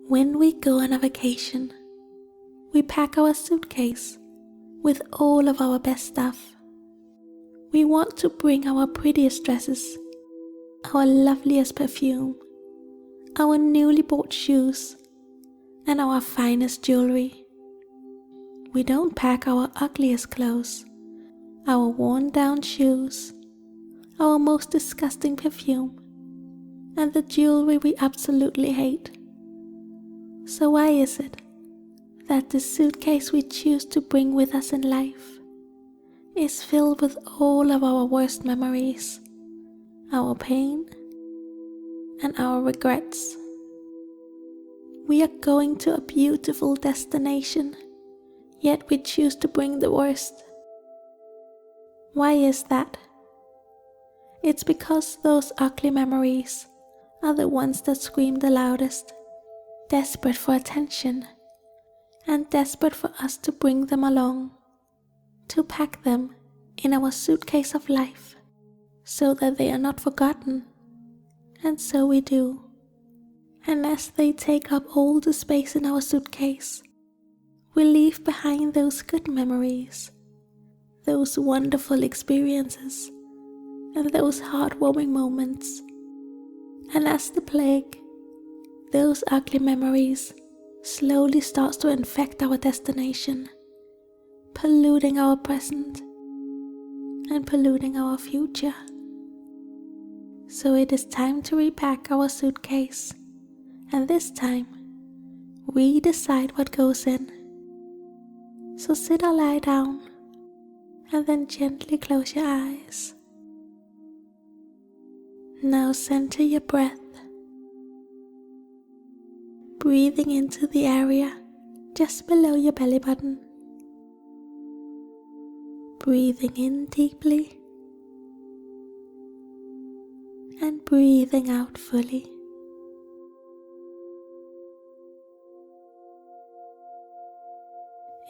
When we go on a vacation, we pack our suitcase with all of our best stuff. We want to bring our prettiest dresses, our loveliest perfume, our newly bought shoes, and our finest jewelry. We don't pack our ugliest clothes, our worn down shoes, our most disgusting perfume, and the jewelry we absolutely hate. So why is it that the suitcase we choose to bring with us in life is filled with all of our worst memories, our pain, and our regrets? We are going to a beautiful destination, yet we choose to bring the worst. Why is that? It's because those ugly memories are the ones that scream the loudest, desperate for attention, and desperate for us to bring them along, to pack them in our suitcase of life, so that they are not forgotten. And so we do. And as they take up all the space in our suitcase, we leave behind those good memories, those wonderful experiences, and those heartwarming moments. And as the plague, those ugly memories slowly starts to infect our destination, polluting our present and polluting our future. So it is time to repack our suitcase, and this time we decide what goes in. So sit or lie down, and then gently close your eyes. Now center your breath, breathing into the area just below your belly button. Breathing in deeply and breathing out fully.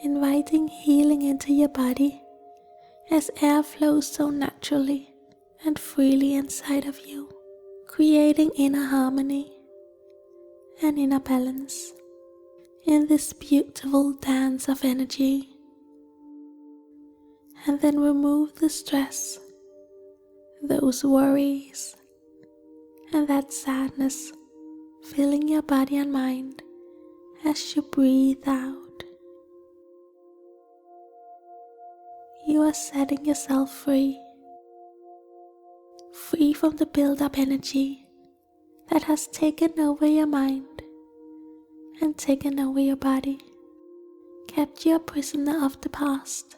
Inviting healing into your body as air flows so naturally and freely inside of you, creating inner harmony and inner balance in this beautiful dance of energy. And then remove the stress, those worries, and that sadness filling your body and mind as you breathe out. You are setting yourself free, free from the build-up energy that has taken over your mind and taken over your body, kept you a prisoner of the past,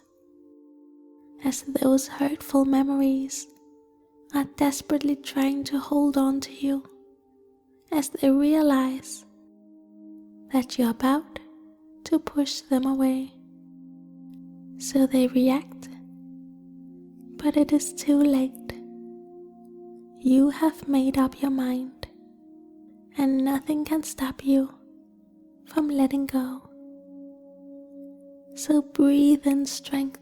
as those hurtful memories are desperately trying to hold on to you, as they realize that you're about to push them away. So they react, but it is too late. You have made up your mind, and nothing can stop you from letting go. So breathe in strength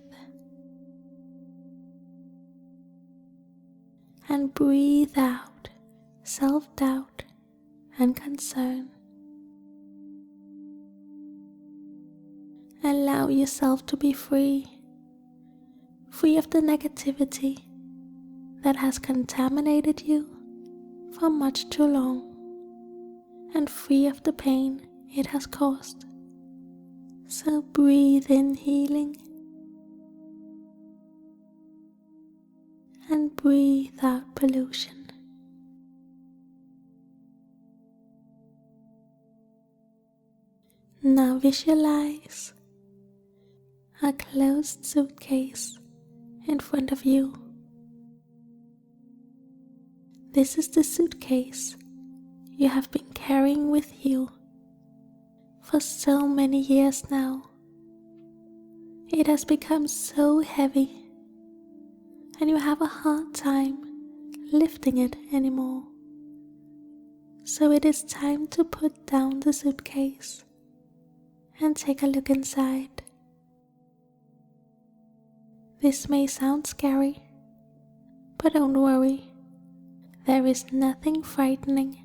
and breathe out self-doubt and concern. Allow yourself to be free, free of the negativity that has contaminated you for much too long, and free of the pain it has caused. So breathe in healing and breathe out pollution. Now visualize a closed suitcase in front of you. This is the suitcase you have been carrying with you for so many years now. It has become so heavy, and you have a hard time lifting it anymore. So it is time to put down the suitcase and take a look inside. This may sound scary, but don't worry. There is nothing frightening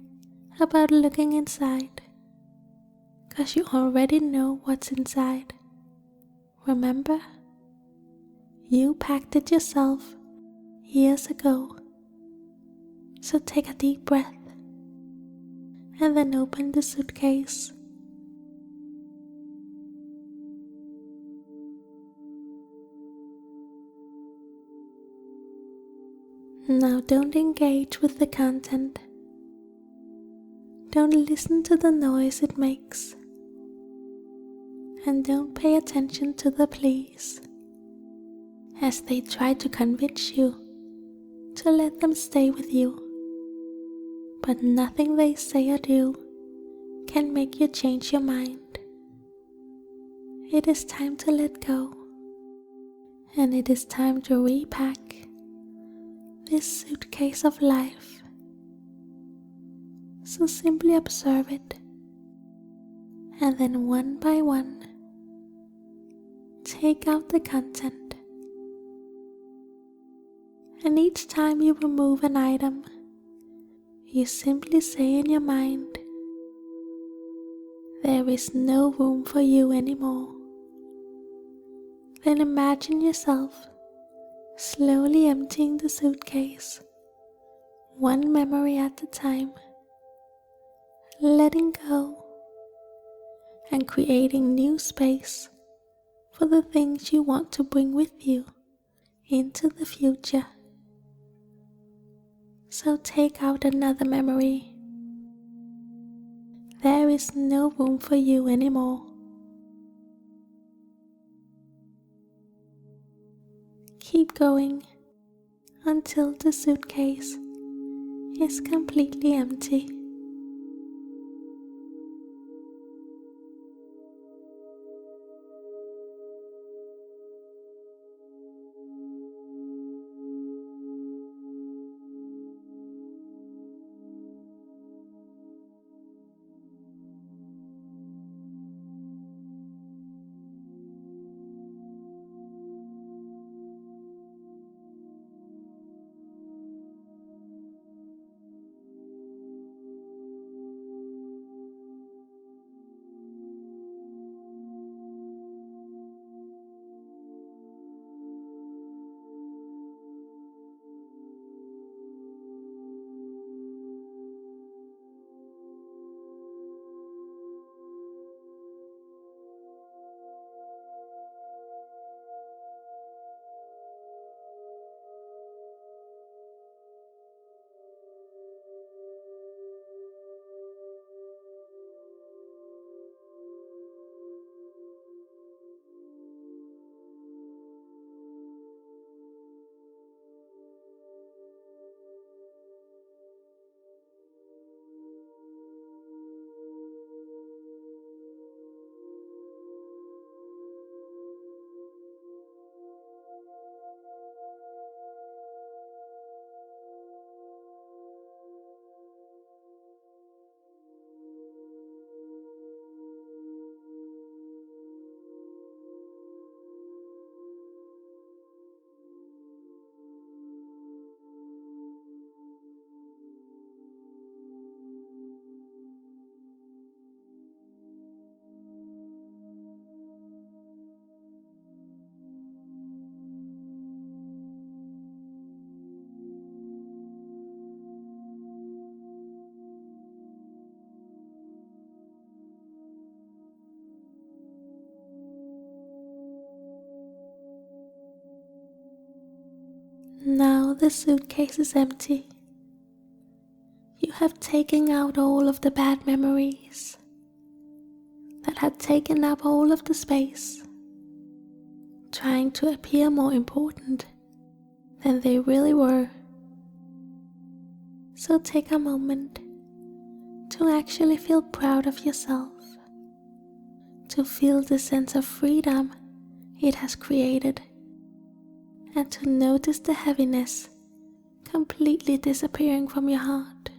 about looking inside. because you already know what's inside. Remember? You packed it yourself years ago. So take a deep breath and then open the suitcase. Now don't engage with the content. Don't listen to the noise it makes. And don't pay attention to the pleas, as they try to convince you to let them stay with you. But nothing they say or do can make you change your mind. It is time to let go, and it is time to repack this suitcase of life. So simply observe it, and then one by one, take out the content. And each time you remove an item, you simply say in your mind, there is no room for you anymore. Then imagine yourself slowly emptying the suitcase, one memory at a time, letting go and creating new space for the things you want to bring with you into the future. So take out another memory. There is no room for you anymore. Keep going until the suitcase is completely empty. Now the suitcase is empty. You have taken out all of the bad memories that had taken up all of the space, trying to appear more important than they really were. So take a moment to actually feel proud of yourself, to feel the sense of freedom it has created, and to notice the heaviness completely disappearing from your heart.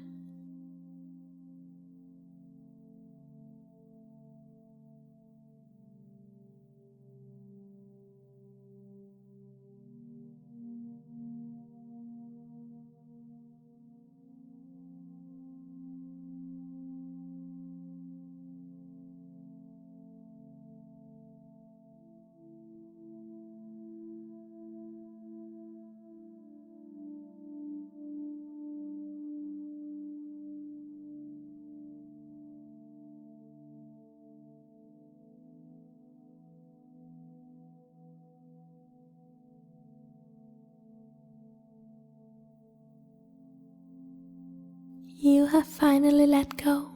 have finally let go.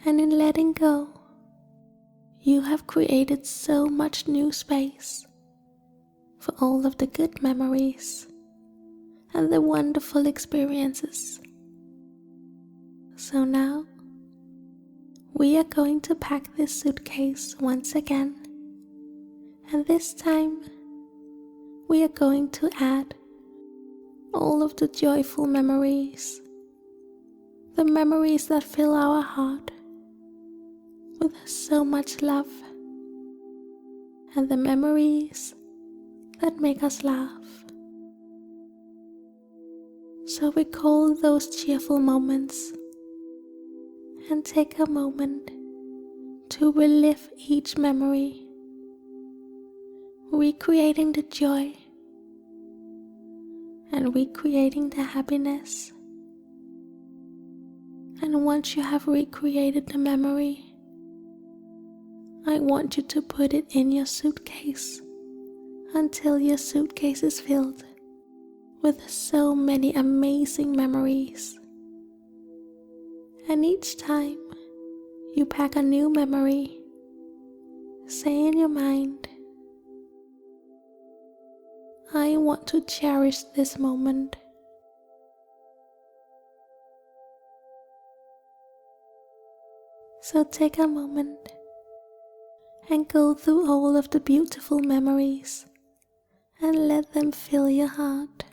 And in letting go, you have created so much new space for all of the good memories and the wonderful experiences. So now, we are going to pack this suitcase once again, and this time we are going to add all of the joyful memories, the memories that fill our heart with so much love, and the memories that make us laugh. So recall those cheerful moments and take a moment to relive each memory, recreating the joy and recreating the happiness. And once you have recreated the memory, I want you to put it in your suitcase until your suitcase is filled with so many amazing memories. And each time you pack a new memory, say in your mind, I want to cherish this moment. So take a moment and go through all of the beautiful memories and let them fill your heart.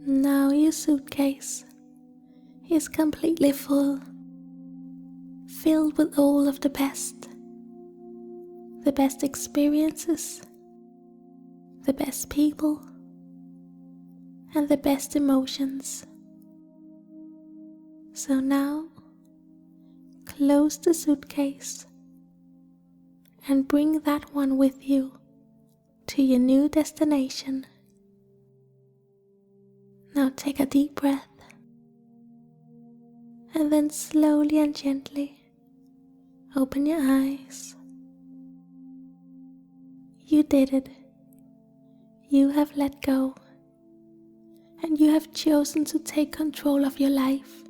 Now your suitcase is completely full, filled with all of the best experiences, the best people, and the best emotions. So now, close the suitcase and bring that one with you to your new destination. Now take a deep breath and then slowly and gently Open your eyes. You did it. You have let go. And you have chosen to take control of your life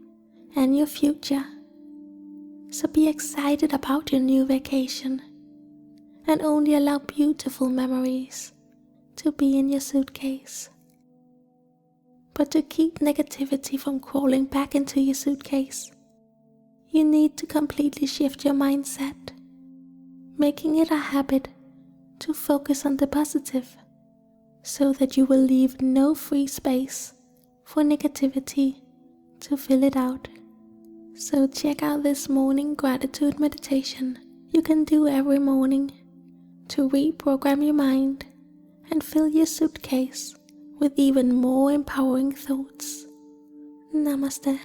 and your future. So be excited about your new vacation and only allow beautiful memories to be in your suitcase. But to keep negativity from crawling back into your suitcase, you need to completely shift your mindset, making it a habit to focus on the positive, so that you will leave no free space for negativity to fill it out. So check out this morning gratitude meditation you can do every morning to reprogram your mind and fill your suitcase with even more empowering thoughts. Namaste.